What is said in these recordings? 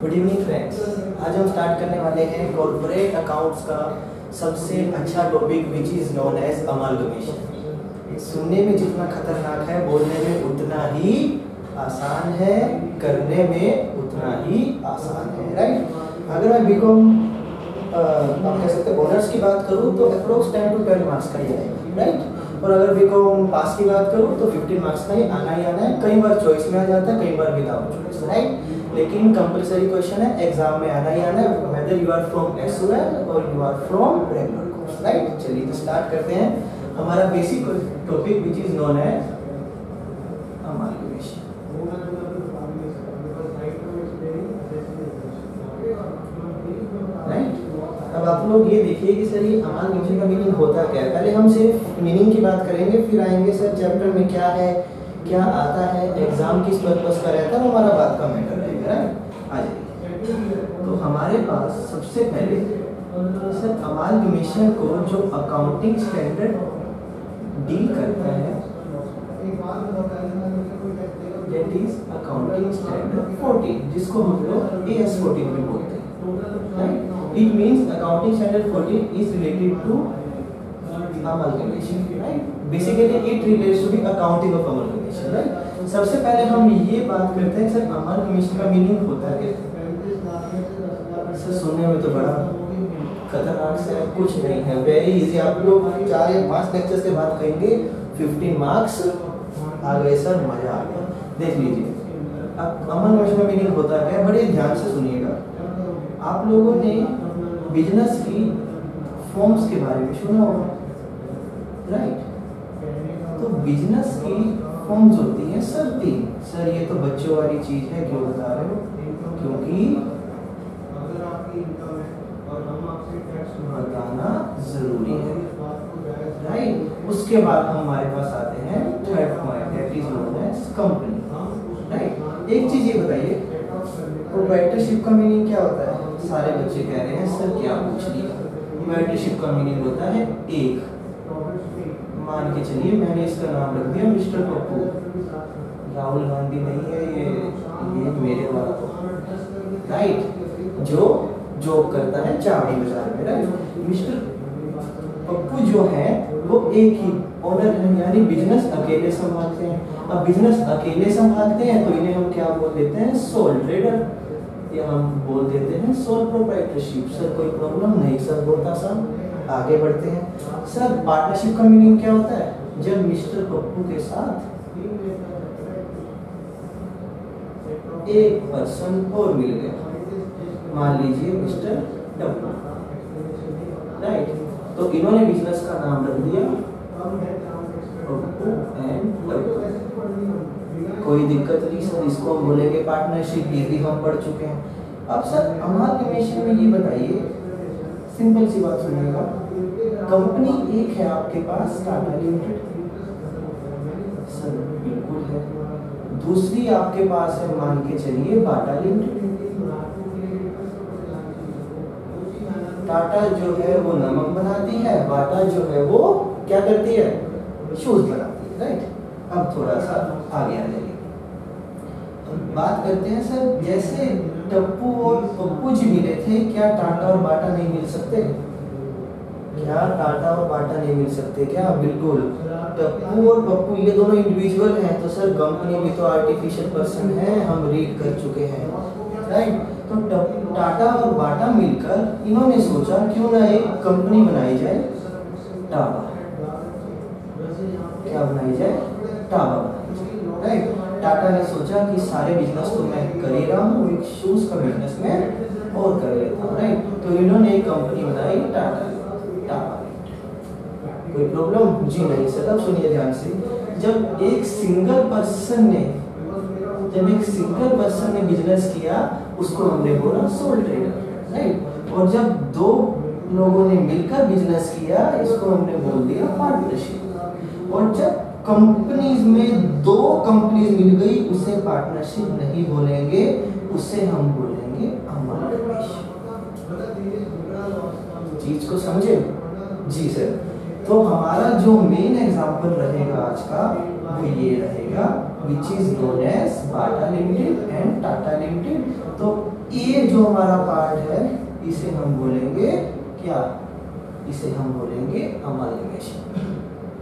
Good evening friends, आज हम start करने वाले हैं कॉर्पोरेट अकाउंट्स का सबसे अच्छा topic which is known as amalgamation. सुनने में जितना खतरनाक है बोलने में उतना ही आसान है, करने में उतना ही आसान है, राइट। अगर मैं बीकॉम आप कह सकते हैं ऑनर्स की बात करूँ तो अप्रोक्स 10 to 12 मार्क्स का ही आएगा, राइट। और अगर बीकॉम पास की बात करूँ तो 15 मार्क्स का ही आना है। कई बार चॉइस में आ जाता है, कई बार विदाउट चॉइस, राइट। लेकिन कंपलसरी क्वेश्चन है, एग्जाम में आना है whether you are from SOL और you are from regular course, right. चलिए तो स्टार्ट करते हैं हमारा basic topic which is known as amalgamation. Right, अब आप लोग ये देखिए कि सर ये अमालगमेशन का मीनिंग होता क्या है। पहले हम सिर्फ मीनिंग की बात करेंगे, फिर आएंगे सर चैप्टर में क्या है, क्या आता है, एग्जाम किस पर्पस का रहता है, हमारा बात का मैटर रहेगा, राइट। आ जाइए, तो हमारे पास सबसे पहले सर अमालगमेशन को जो अकाउंटिंग स्टैंडर्ड डील करता है दैट इज अकाउंटिंग स्टैंडर्ड 14, जिसको हम लोग AS 14 भी बोलते हैं, right. It means accounting standard 14 is related to amalgamation, right? Basically it relates to the accounting of amalgamation, right? सबसे पहले हम ये बात करते हैं सर amalgamation का मीनिंग होता है क्या। सर सुनने में तो बड़ा खतरनाक से कुछ नहीं है, वेरी इजी। आप लोग 4 या 5 लेक्चर्स के बाद कहेंगे 15 मार्क्स आ गए सर, मजा आ गया। देख लीजिए अब amalgamation का मीनिंग होता है, बड़े ध्यान से सुनिएगा। आप लोगों ने बिजनेस की फॉर्म्स के बारे में सुना होगा, राइट। तो बिजनेस की फॉर्म्स होती हैं सर 3। सर ये तो बच्चों वाली चीज है, क्यों बता रहे हो? क्योंकि बताना जरूरी है, राइट। उसके बाद हमारे पास आते हैं third point that is known as company, right. एक चीज ये बताइए, प्रोप्राइटरशिप का मीनिंग क्या होता है? सारे बच्चे कह रहे हैं सर क्या पूछ लिया। प्रोप्राइटरशिप का मीनिंग होता है एक, मान के चलिए मैंने इसका नाम रख दिया मिस्टर पप्पू। राहुल गांधी नहीं है ये मेरे वाला, राइट, जो जॉब करता है चावड़ी बाजार में, राइट। मिस्टर पप्पू जो है वो एक ही ओनर है, यानी बिजनेस अकेले संभालते हैं। अब बिजनेस अकेले संभालते हैं तो इन्हें हम क्या बोल देते हैं? सोल ट्रेडर, या हम बोल देते हैं सोल प्रोप्राइटरशिप। सर कोई प्रॉब्लम नहीं सर, बोलता सर। आगे बढ़ते हैं सर, पार्टनरशिप का मीनिंग क्या होता है? जब मिस्टर पप्पू के साथ एक पर्सन और मिल गया, मान लीजिए मिस्टर डब्बू, राइट। तो इन्होंने बिजनेस का नाम रख दिया पप्पू एंड डब्बू। कोई दिक्कत नहीं सर, इसको हम बोलेंगे पार्टनरशिप, ये भी हम पढ़ चुके हैं। अब सर अमालगमेशन में ये बताइए, सिंपल सी बात सुनिएगा। कंपनी एक है आपके पास टाटा लिमिटेड, सर बिल्कुल है। दूसरी आपके पास है मान के चलिए बाटा लिमिटेड। टाटा जो है वो नमक बनाती है, बाटा जो है वो क्या करती है? शूज बनाती है, राइट। अब थोड़ा सा आगे आ जाइए, बात करते हैं सर जैसे टप्पू और पप्पू जी मिले थे, क्या टाटा और बाटा नहीं मिल सकते? क्या टाटा और बाटा नहीं मिल सकते? क्या बिल्कुल। टप्पू और पप्पू ये दोनों इंडिविजुअल हैं, तो सर कंपनी भी तो आर्टिफिशियल पर्सन है, हम रीड कर चुके हैं, राइट। तो टाटा और बाटा मिलकर इन्होंने सोचा क्यों ना एक कंपनी बनाई जाए, टाटा। क्या बनाई जाए? टाटा बनाई जाए, राइट। टाटा ने सोचा कि सारे बिजनेस तो मैं कर ही रहा हूँ, एक शूज का बिजनेस में और कर लेता हूँ, राइट। तो इन्होंने एक कंपनी बनाई टाटा। कोई प्रॉब्लम? जी नहीं सर। अब सुनिए ध्यान से, जब एक सिंगल पर्सन ने बिजनेस किया उसको हमने बोला सोल ट्रेडर, राइट। और जब 2 लोगों ने मिलकर बिजनेस किया इसको हमने बोल दिया पार्टनरशिप। और जब कंपनीज में 2 कंपनीज मिल गई उसे पार्टनरशिप नहीं बोलेंगे, उसे हम बोलेंगे अमालगमेशन। चीज को समझे? जी सर। तो हमारा जो मेन एग्जांपल रहेगा आज का वो ये रहेगा which is known as Bata limited and Tata limited. तो ये जो हमारा पार्ट है इसे हम बोलेंगे क्या, इसे हम बोलेंगे अमालगमेशन।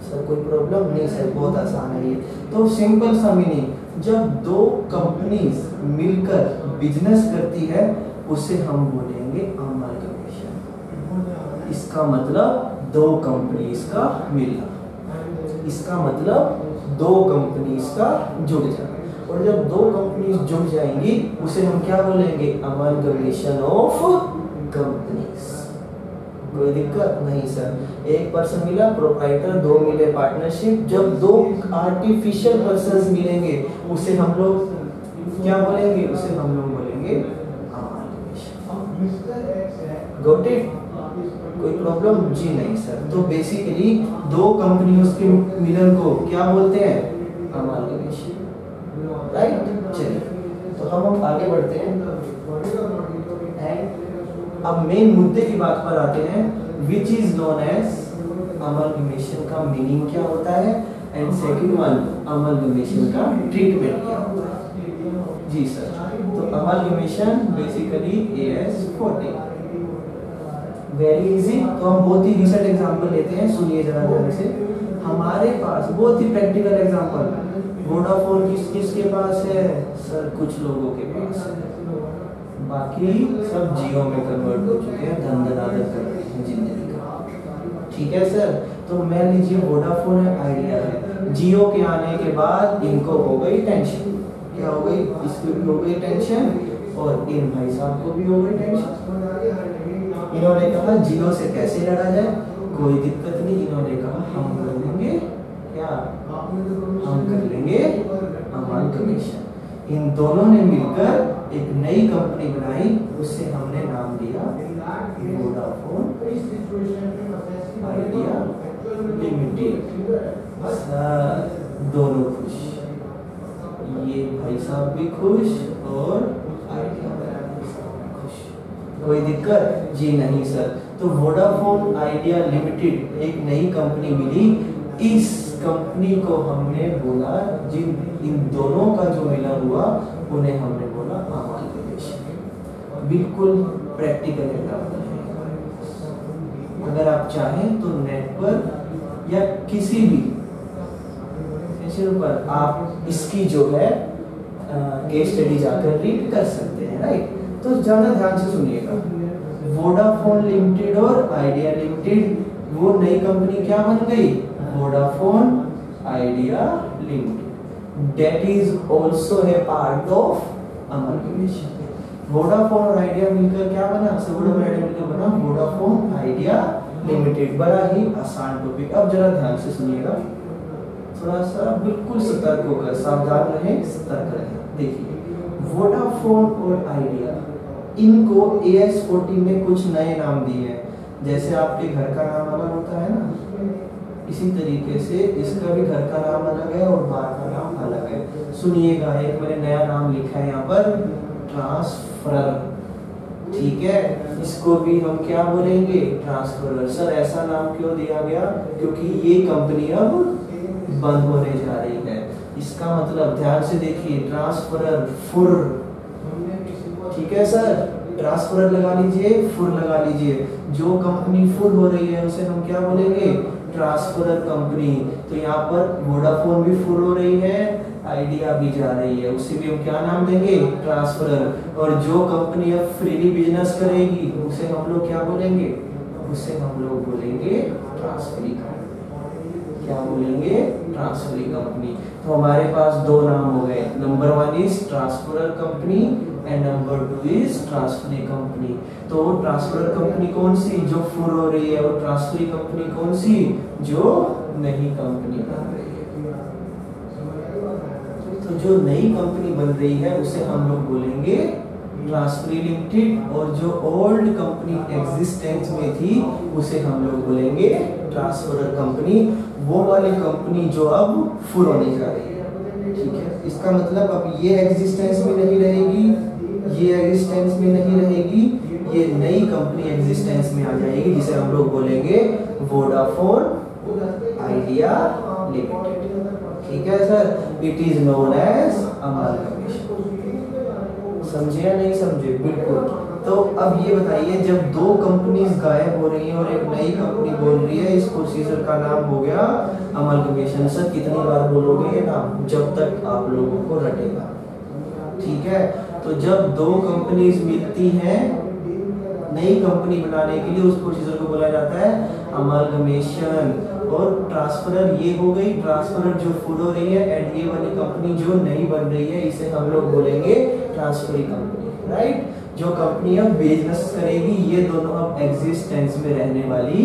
सर कोई प्रॉब्लम नहीं सर, बहुत आसान है ये। तो सिंपल सा मीनिंग, जब दो कंपनीज मिलकर बिजनेस करती है उसे हम बोलेंगे अमालगमेशन। इसका मतलब दो कंपनीज का मिलना, इसका मतलब दो कंपनीज का जुड़ जाना। और जब दो कंपनीज जुड़ जाएंगी उसे हम क्या बोलेंगे, अमालगमेशन ऑफ कंपनीज। कोई दिक्कत नहीं सर। एक पर्सन मिला प्रोप्राइटर, दो मिले पार्टनरशिप। जब दो आर्टिफिशियल पर्सन मिलेंगे उसे हम लोग क्या बोलेंगे, उसे हम लोग बोलेंगे अमालगमेशन। Got it? कोई प्रॉब्लम? जी नहीं सर। तो बेसिकली दो कंपनियों के मिलन को क्या बोलते हैं, अमालगमेशन, राइट। चलिए तो हम आगे बढ़ते हैं। अब मेन मुद्दे की बात पर आते हैं, which is known as amalgamation का मीनिंग क्या होता है, एंड सेकंड वन अमालगमेशन का ट्रीटमेंट क्या होता है। जी सर। तो amalgamation basically AS14, very easy. तो हम बहुत ही रिसेंट एग्जांपल लेते हैं, सुनिए जरा ध्यान से। हमारे पास बहुत ही प्रैक्टिकल एग्जांपल, वोडाफोन किसके पास है सर, कुछ लोगों के पास है, बाकी सब जियो में कन्वर्ट हो चुके हैं, धंधनादर कर रहे हैं जिंदगी का। ठीक है सर। तो मान लीजिए वोडाफोन है, आइडिया है, जियो के आने के बाद इनको हो गई टेंशन। क्या हो गई, इसको भी हो गई टेंशन और इन भाई साहब को भी हो गई टेंशन। इन्होंने कहा जियो से कैसे लड़ा जाए, कोई दिक्कत नहीं। इन्होंने कहा हम कर लेंगे क्या, हम कर लेंगे अमालगमेशन। इन दोनों ने मिलकर एक नई कंपनी बनाई, उससे हमने नाम दिया वोडाफोन आइडिया लिमिटेड। दोनों खुश, ये भाई साहब भी खुश और आइडिया खुश। कोई दिक्कत? जी नहीं सर। तो वोडाफोन आइडिया लिमिटेड एक नई कंपनी मिली, इस कंपनी को हमने बोला, जिन इन दोनों का जो मिलन हुआ उन्हें हमने बोला अमालगमेशन। बिल्कुल प्रैक्टिकल एग्जांपल है। अगर आप चाहें तो नेट पर या किसी भी सेशन पर आप इसकी जो है केस स्टडी जाकर रीड कर सकते हैं, राइट। तो ज्यादा ध्यान से सुनिएगा। वोडाफोन लिमिटेड और आइडिया लिमिटेड, वो नई कंपनी क्या बन गई, Vodafone idea limited. That is also a part of amalgamation. Vodafone और आइडिया मिलकर क्या बना, वोडाफोन आइडिया मिलकर बना वोडाफोन आइडिया लिमिटेड। बड़ा ही आसान टॉपिक। अब जरा ध्यान से सुनिएगा, थोड़ा सा बिल्कुल सतर्क होकर, सावधान रहें, सतर्क रहें। देखिए वोडाफोन और आइडिया, इनको AS14 ने कुछ नए नाम दिए हैं। जैसे आपके घर का नाम अलग होता है ना, इसी तरीके से इसका भी घर का नाम अलग है और बाहर का नाम अलग है। सुनिएगा, एक मैंने नया नाम लिखा है यहाँ पर, ट्रांसफरर। ठीक है, इसको भी हम क्या बोलेंगे, ट्रांसफरर। सर ऐसा नाम क्यों दिया गया, क्योंकि ये कंपनी अब बंद होने जा रही है। इसका मतलब ध्यान से देखिए, ट्रांसफरर फुर। ठीक है सर, ट्रांसफरर लगा लीजिए, फुर लगा लीजिए। जो कंपनी फुर हो रही है उसे हम क्या बोलेंगे, ट्रांसफरर कंपनी। तो यहाँ पर वोडाफोन भी फुर हो रही है, आइडिया भी जा रही है, उसे भी हम क्या नाम देंगे, ट्रांसफरर। और जो कंपनी अब फ्रीली बिजनेस करेगी उसे हम लोग क्या बोलेंगे, उसे हम लोग बोलेंगे ट्रांसफरी कंपनी। क्या बोलेंगे, ट्रांसफरी कंपनी। तो हमारे पास दो नाम हो गए, number 1 is transferor company and number 2 is transferee company. तो ट्रांसफरर कंपनी कौन सी, जो फुर हो रही है, और ट्रांसफरी कंपनी कौन सी, जो नई कंपनी बन रही है। तो जो नई कंपनी बन रही है उसे हम लोग बोलेंगे ट्रांसफरी लिमिटेड, और जो ओल्ड कंपनी एग्जिस्टेंस में थी उसे हम लोग बोलेंगे ट्रांसफरर कंपनी। वो वाली कंपनी जो अब फुल होने जा रही है। ठीक है, इसका मतलब अब ये एग्जिस्टेंस में नहीं रहेगी, ये एग्जिस्टेंस में नहीं रहेगी, ये नई कंपनी एग्जिस्टेंस में आ जाएगी, जिसे हम लोग बोलेंगे वोडाफोन आइडिया लिमिटेड। ठीक है sir, it is known as amalgamation. समझे या नहीं समझे? बिल्कुल। तो अब ये बताइए, जब दो कंपनीज गायब हो रही हैं और एक नई कंपनी बोल रही है, इस प्रोसीजर का नाम हो गया अमलगमेशन। सर कितनी बार बोलोगे ये नाम? जब तक आप लोगों को रटेगा, ठीक है। तो जब दो कंपनीज मिलती हैं नई कंपनी बनाने के लिए, उस प्रोसीजर को बोला जाता है अमलगमेशन। और ट्रांसफरर ये हो गई, ट्रांसफरर जो फुल हो रही है, एंड ये वाली कंपनी जो नई बन रही है, इसे हम लोग बोलेंगे ट्रांसफरी कंपनी, राइट। जो कंपनी अब बिजनेस करेगी, ये दोनों अब एग्जिस्टेंस में रहने वाली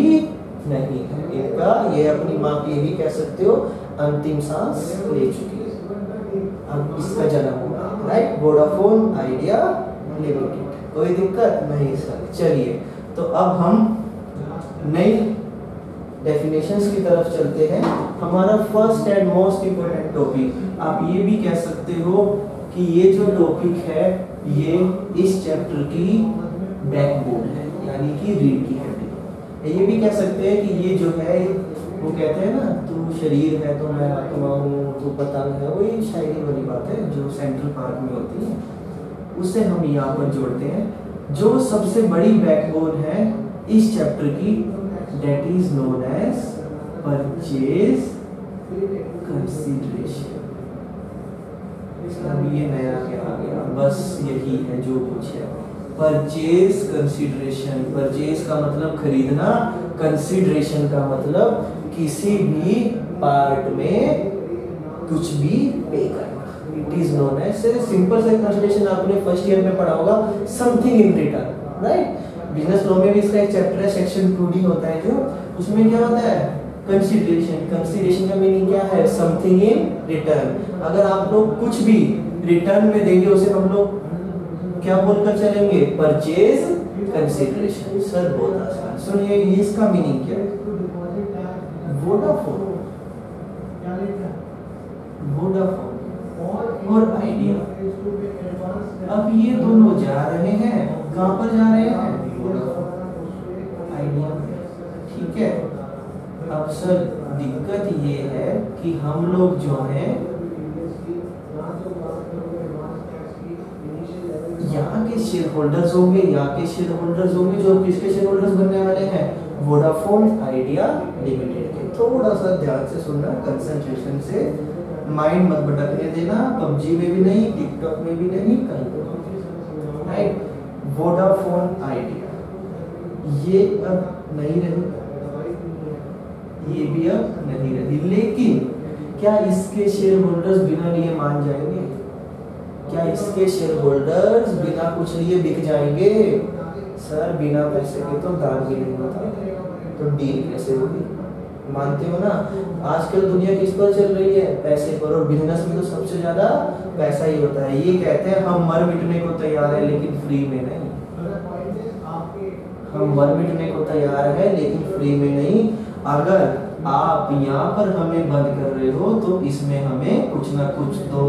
नहीं है। इनका ये अपनी माँ की भी कह सकते हो अंतिम सांस ले चुकी है, अब इसका जन्म हुआ, राइट। Vodafone idea limited. कोई दिक्कत नहीं सर। चलिए, तो अब हम नई डेफिनेशंस की तरफ चलते हैं। हमारा first and most important topic, आप ये भी कह सकते हो कि ये जो टॉपिक है ये इस चैप्टर की बैकबोन है, यानी कि रीढ़ की हड्डी। ये भी कह सकते हैं कि ये जो है, वो कहते हैं ना, तू शरीर है तो मैं आत्मा हूँ, तू पतंग है, वही शायरी वाली बात है जो सेंट्रल पार्क में होती है, उससे हम यहाँ पर जोड़ते हैं। जो सबसे बड़ी बैकबोन है इस चैप्टर की, that is known as purchase consideration। अब ये नया क्या आ गया? बस यही है जो कुछ है, परचेज कंसिडरेशन। परचेज का मतलब खरीदना, कंसिडरेशन का मतलब किसी भी पार्ट में कुछ भी पे करना। It is known as, simple सा कंसिडरेशन आपने फर्स्ट ईयर में पढ़ा होगा, something in return, right. Business law में भी इसका एक चैप्टर है, सेक्शन 2D होता है जो, उसमें क्या होता है? कंसिडरेशन। कंसिडरेशन का मीनिंग क्या है? Something in return. अगर आप लोग कुछ भी रिटर्न में देंगे, उसे हम लोग क्या बोलकर चलेंगे? Purchase consideration. सर बहुत आसान। सुनिए, इसका मीनिंग क्या है? वोडाफोन, वोडाफोन और आइडिया, अब ये दोनों जा रहे हैं, कहां पर जा रहे हैं? आइडिया, ठीक है। अब सर दिक्कत ये है कि हम लोग जो हैं यहाँ के शेयर होल्डर्स होंगे, यहाँ के शेयर होल्डर्स होंगे, जो किसके शेयर होल्डर्स बनने वाले हैं? वोडाफोन आइडिया लिमिटेड के। थोड़ा सा ध्यान से सुनना, कंसंट्रेशन से, माइंड मत भटकने देना, पबजी में भी नहीं, टिकटॉक में भी नहीं, कहीं पर, राइट। वोडाफोन आइडिया ये अब नहीं रही, ये भी अब नहीं रही, लेकिन क्या इसके शेयर होल्डर्स बिना लिए मान जाएंगे? क्या इसके शेयर होल्डर्स बिना कुछ लिए बिक जाएंगे? सर बिना पैसे के तो दान भी नहीं होता, तो डील कैसे होगी? मानते हो ना? आजकल दुनिया किस पर चल रही है? पैसे पर। और बिजनेस में तो सबसे ज्यादा पैसा ही होता है। ये कहते हैं हम मर मिटने को तैयार है लेकिन फ्री में नहीं, हम मर मिटने को तैयार है लेकिन फ्री में नहीं। अगर आप यहाँ पर हमें बंद कर रहे हो तो इसमें हमें कुछ ना कुछ दो।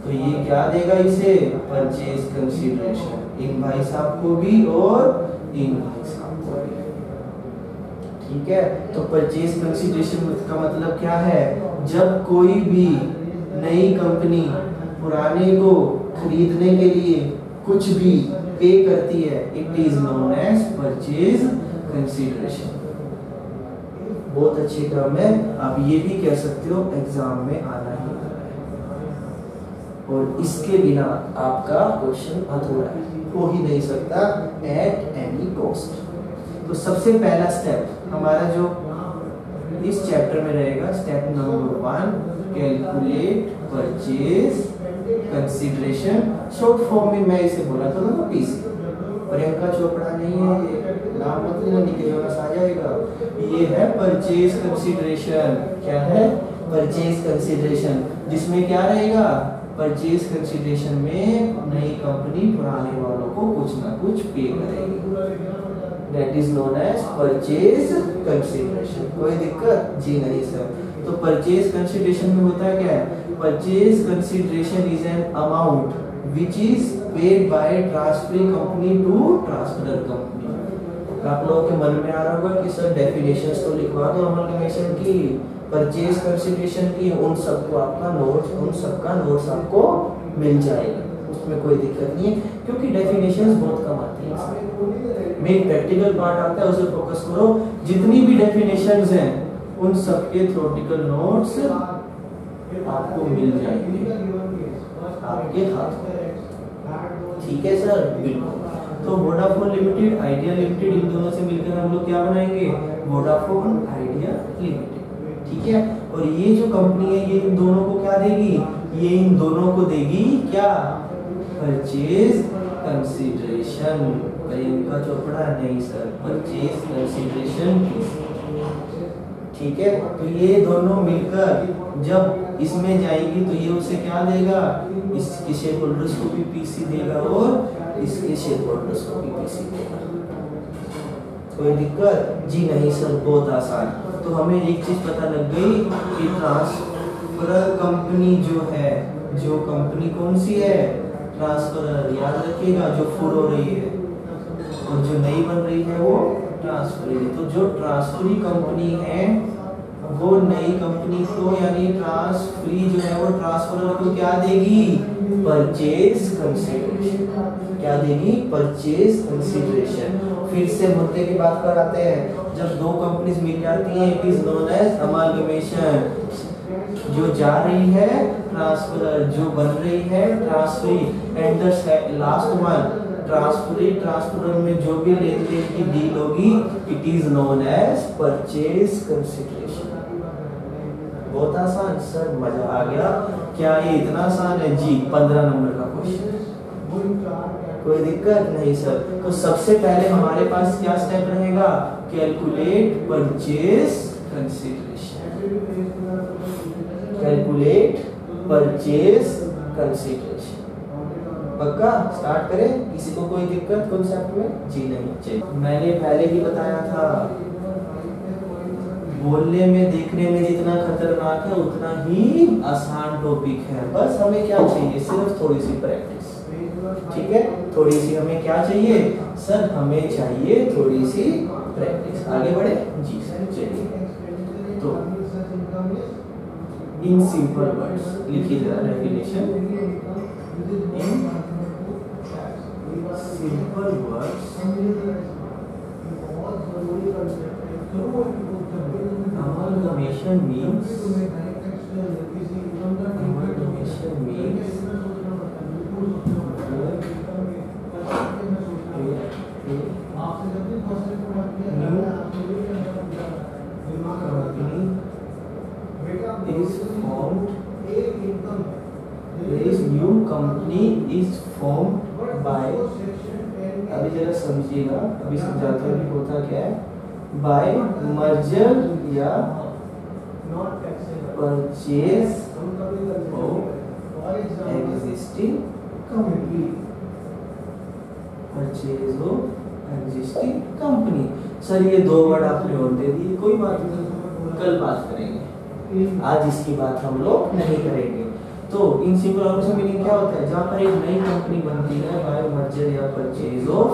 तो ये क्या देगा इसे? परचेज कंसिडरेशन, इन भाई साहब को भी और इन भाई साहब को भी, ठीक है। तो परचेज कंसिडरेशन का मतलब क्या है? जब कोई भी नई कंपनी पुराने को खरीदने के लिए कुछ भी पे करती है, it is known as purchase consideration. बहुत अच्छी टर्म है, आप ये भी कह सकते हो एग्जाम में आना ही और इसके बिना आपका क्वेश्चन अधूरा है, हो ही नहीं सकता एट एनी कॉस्ट। तो सबसे पहला स्टेप हमारा जो इस चैप्टर में रहेगा, step number 1, calculate purchase consideration. Short form में मैं इसे बोला था ना पीसी, प्रियंका चोपड़ा नहीं है ये, नाम मत लेना, निकलेगा आ जाएगा। ये है परचेज कंसिडरेशन। क्या है? परचेज कंसिडरेशन, जिसमें क्या रहेगा? परचेज कंसिडरेशन में नई कंपनी पुराने वालों को कुछ ना कुछ पे करेगी, that is known as purchase consideration. कोई दिक्कत? जी नहीं सर। तो परचेज कंसिडरेशन में होता क्या है? Purchase consideration is an amount which is paid by transferring company to transferor company। आप लोगों के मन में आ रहा होगा कि सर डेफिनेशंस तो लिखवा दो अमलगमेशन की, परचेज कंसिडरेशन की, उन सबको आपका नोट्स, उन सबका नोट्स आपको मिल जाएगा। उसमें कोई दिक्कत नहीं है, क्योंकि डेफिनेशंस बहुत कम आती हैं। मेन प्रैक्टिकल पार्ट आता है, उसे फोकस करो। जितनी भी डेफिनेशंस हैं उन सबके थ्योरेटिकल नोट्स आपको मिल जाएंगे आपके हाथ में। ठीक है सर, बिल्कुल। तो वोडाफोन लिमिटेड, आइडिया लिमिटेड, इन दोनों से मिलकर हम लोग क्या बनाएंगे? Vodafone idea limited. ठीक है, और ये जो कंपनी है ये इन दोनों को क्या देगी? ये इन दोनों को देगी क्या? Purchase consideration. प्रियंका चोपड़ा नहीं सर, परचेज कंसीडरेशन। ठीक है, तो ये दोनों मिलकर जब इसमें जाएगी तो ये उसे क्या देगा? इसके शेयर होल्डर्स को भी पीसी देगा और इसके शेयर होल्डर्स को भी पीसी देगा। कोई दिक्कत? जी नहीं सर, बहुत आसान। तो हमें एक चीज पता लग गई कि ट्रांसफरर कंपनी जो है, जो कंपनी कौन सी है? ट्रांसफरर। याद रखिएगा, जो फुल हो रही है और जो नई बन रही है वो ट्रांसफरी। तो जो ट्रांसफरी कंपनी है वो नई कंपनी को, यानी ट्रांसफरी जो है वो ट्रांसफरर को क्या देगी? Purchase consideration. क्या देगी? Purchase consideration. फिर से मुद्दे की बात पर आते हैं। जब दो कंपनीज मिल जाती हैं, it is known as amalgamation. जो जा रही है ट्रांसफरर, जो बन रही है transferee, and the last one transferee. Transferor में जो भी लेन देन की डील होगी, it is known as purchase consideration. बहुत आसान सर, मजा आ गया। क्या ये इतना आसान है? जी, 15 नंबर का क्वेश्चन। कोई दिक्कत नहीं सर। तो सबसे पहले हमारे पास क्या स्टेप रहेगा? Calculate purchase consideration. Calculate purchase consideration. पक्का? स्टार्ट करें? किसी को कोई दिक्कत कॉन्सेप्ट में? जी नहीं। चलिए, मैंने पहले ही बताया था, बोलने में देखने में जितना खतरनाक है उतना ही आसान टॉपिक है। बस हमें क्या चाहिए? सिर्फ थोड़ी सी प्रैक्टिस। ठीक है, थोड़ी सी हमें क्या चाहिए सर? हमें चाहिए थोड़ी सी प्रैक्टिस। आगे बढ़े? जी सर, चलिए। तो इन सिंपल वर्ड्स लिखिए जरा definition. In simple words amalgamation means new company is formed by, अभी जरा समझिएगा, अभी समझाते हैं होता क्या है। बाय मर्जर या purchase of existing company. Purchase of existing company. Sir ये दो वर्ड आपने और दे दिए, कोई बात नहीं, कल बात करेंगे, आज इसकी बात हम लोग नहीं करेंगे। तो इन सिंपल ऑपरेशन मीनिंग क्या होता है? जहाँ पर एक नई कंपनी बनती है बाय मर्जर या परचेज ऑफ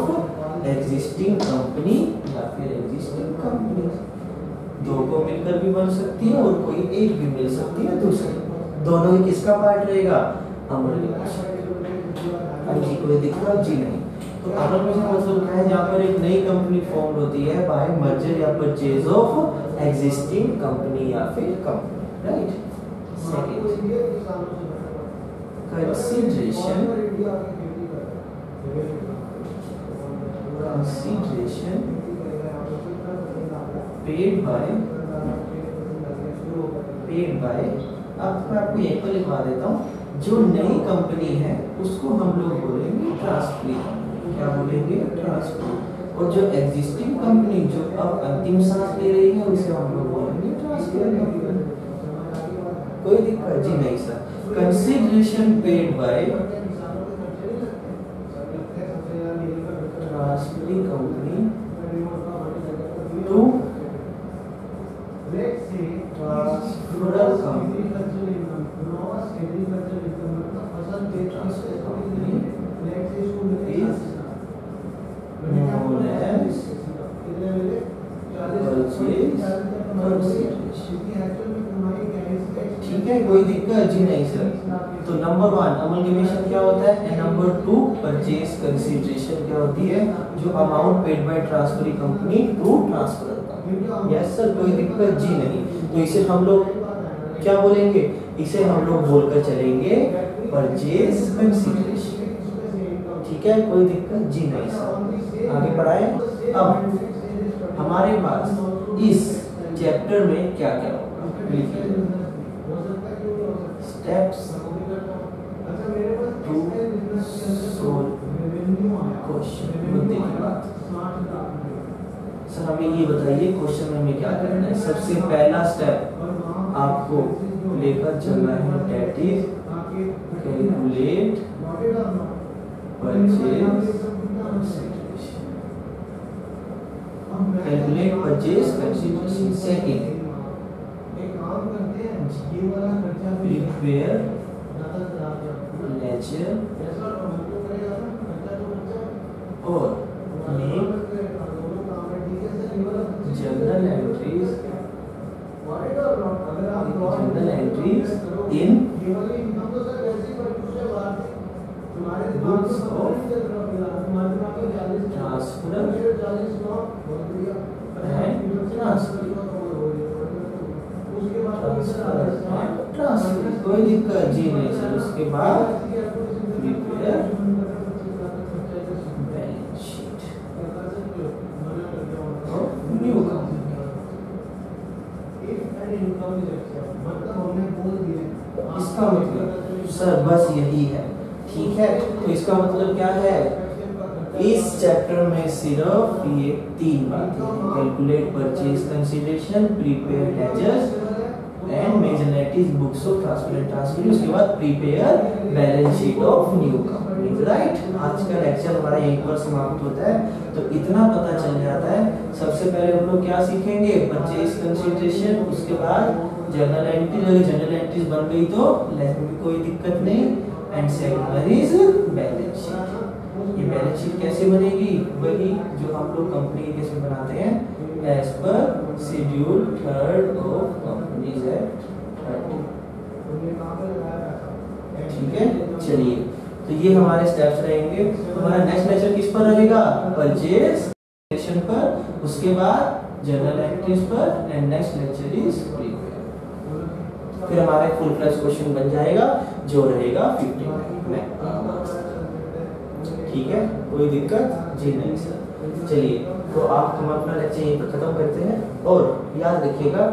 एग्जिस्टिंग कंपनी या फिर एग्जिस्टिंग कंपनी। दो को मिलकर भी बन सकती है और कोई एक भी मिल सकती है दूसरी। दोनों ही किसका पार्ट रहेगा? अमलगमेशन। जी कोई दिक्कत? जी नहीं। तो अमलगमेशन मतलब क्या है? जहाँ पर एक नई कंपनी फॉर्म होती है बाय मर्जर या परचेज ऑफ एग्जिस्टिंग कंपनी या फिर company. Right. Consideration paid by अब मैं आपको यहीं पर लिखवा देता हूँ। जो नई कंपनी है उसको हम लोग बोलेंगे ट्रांसफरी कंपनी। क्या बोलेंगे? ट्रांसफरी। और जो एग्जिस्टिंग कंपनी जो अब अंतिम सांस ले रही है उसे हम लोग बोलेंगे ट्रांसफर कंपनी। कोई दिक्कत? जी नहीं sir. Consideration paid by transferring company to transferor company is known as purchase consideration। ठीक है, कोई दिक्कत? जी नहीं सर। तो नंबर 1 अमलगमेशन क्या होता है, एंड नंबर 2 परचेज कंसीडरेशन क्या होती है, जो amount paid by transferring company to transfer company. Yes sir, कोई दिक्कत जी नहीं। तो इसे हम लोग क्या बोलेंगे, इसे हम लोग बोलकर चलेंगे परचेज कंसीडरेशन। ठीक है, कोई दिक्कत जी नहीं सर। आगे बढ़ाएं। अब हमारे पास इस चैप्टर में क्या क्या होगा, लिखिए स्टेप्स टू सोल्व क्वेश्चन। मुद्दे की बात सर, हमें ये बताइए क्वेश्चन में हमें क्या करना है। सबसे पहला स्टेप आपको लेकर चलना है, that is calculate purchase calculate purchase consideration. Second, prepare ledger और make journal entries in books of transfer and transfer. कोई दिक्कत जी नहीं सर। उसके बाद prepare balance sheet new company. इसका मतलब सर बस यही है, ठीक है। तो इसका मतलब क्या है, इस चैप्टर में सिर्फ ये 3 बातें हैं, calculate purchase consideration, prepare ledgers and मेजरलिटीज books of transfer and transfer. उसके बाद prepare balance sheet of new company. Right, आज का लेक्चर हमारा यहीं पर समाप्त होता है। तो इतना पता चल जाता है, सबसे पहले हम लोग क्या सीखेंगे, परचेज कंसीडरेशन, उसके बाद जर्नल एंट्री। अगर जर्नल एंट्रीज बन गई तो लेजर में कोई दिक्कत नहीं, and second is balance sheet. ये बैलेंस शीट कैसे बनेगी, वही जो हम लोग कंपनी के केस में बनाते हैं, as per schedule 3 of companies act 30। ठीक है, चलिए, तो ये हमारे स्टेप्स रहेंगे। हमारा नेक्स्ट लेक्चर किस पर रहेगा, परचेज कंसीडरेशन पर, उसके बाद जर्नल एंट्रीज पर, and next lecture is prepare. फिर हमारा एक फुल फ्लैश क्वेश्चन बन जाएगा जो रहेगा 50 में। ठीक है, कोई दिक्कत जी नहीं सर। चलिए, तो आप हम अपना लेक्चर यहीं पर खत्म करते हैं, और याद रखिएगा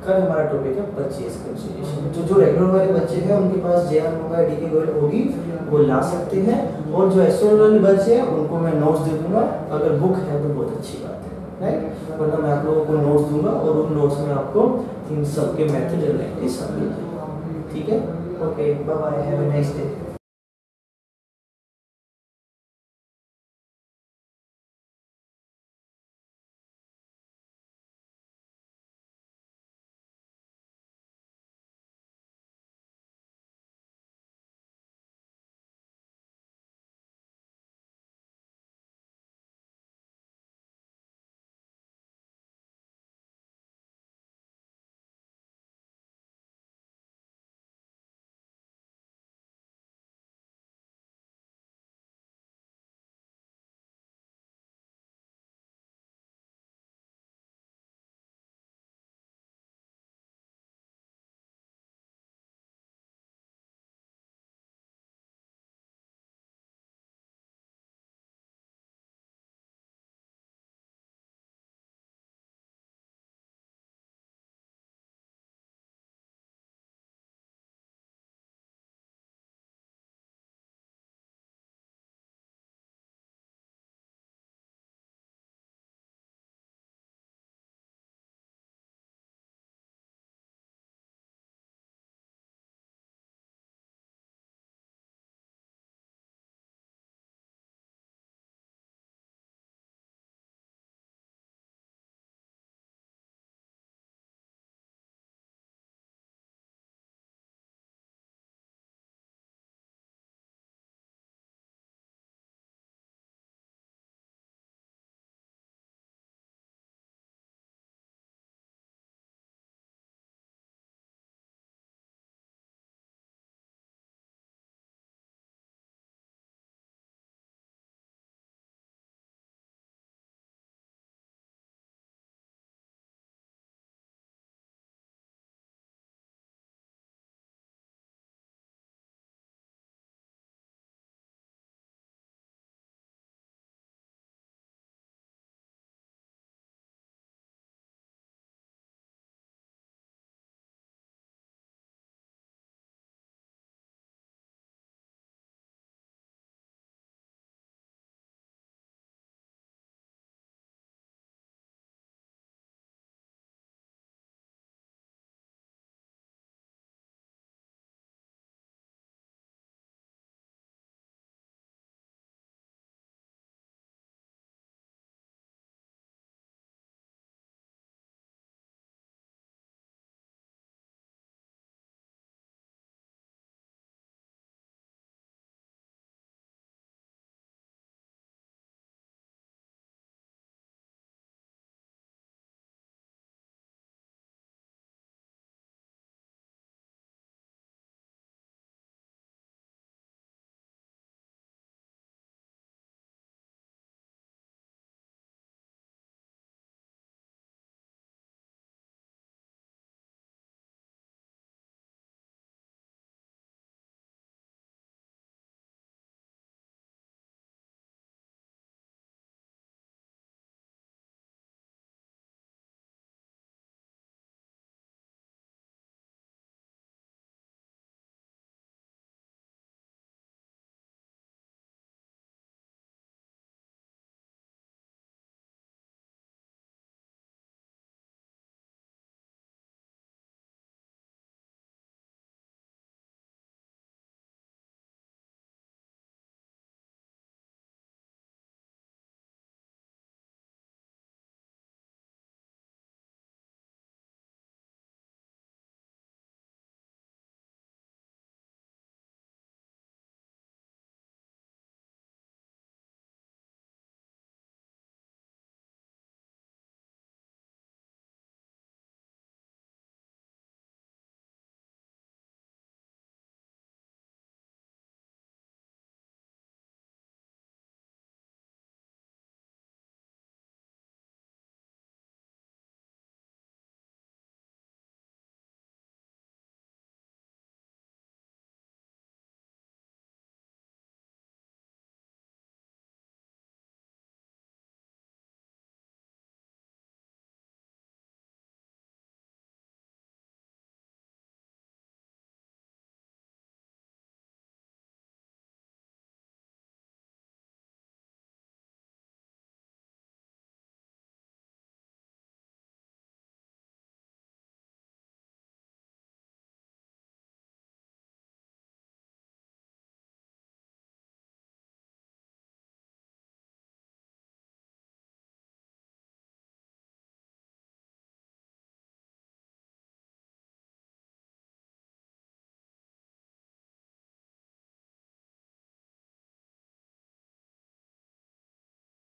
कल हमारा टॉपिक है परचेज कंसीडरेशन। जो रेगुलर वाले बच्चे हैं उनके पास जेआर होगा, डीके गोयल होगी, वो ला सकते हैं, और जो एसओ वाले बच्चे हैं उनको मैं नोट्स दे दूंगा। अगर बुक है तो बहुत अच्छी बात है, राइट, वरना मैं आप लोगों को नोट्स दूंगा, और उन नोट्स में आपको इन सब के मेथड सब मिल जाएगा। ठीक है, okay, bye bye, have a nice day.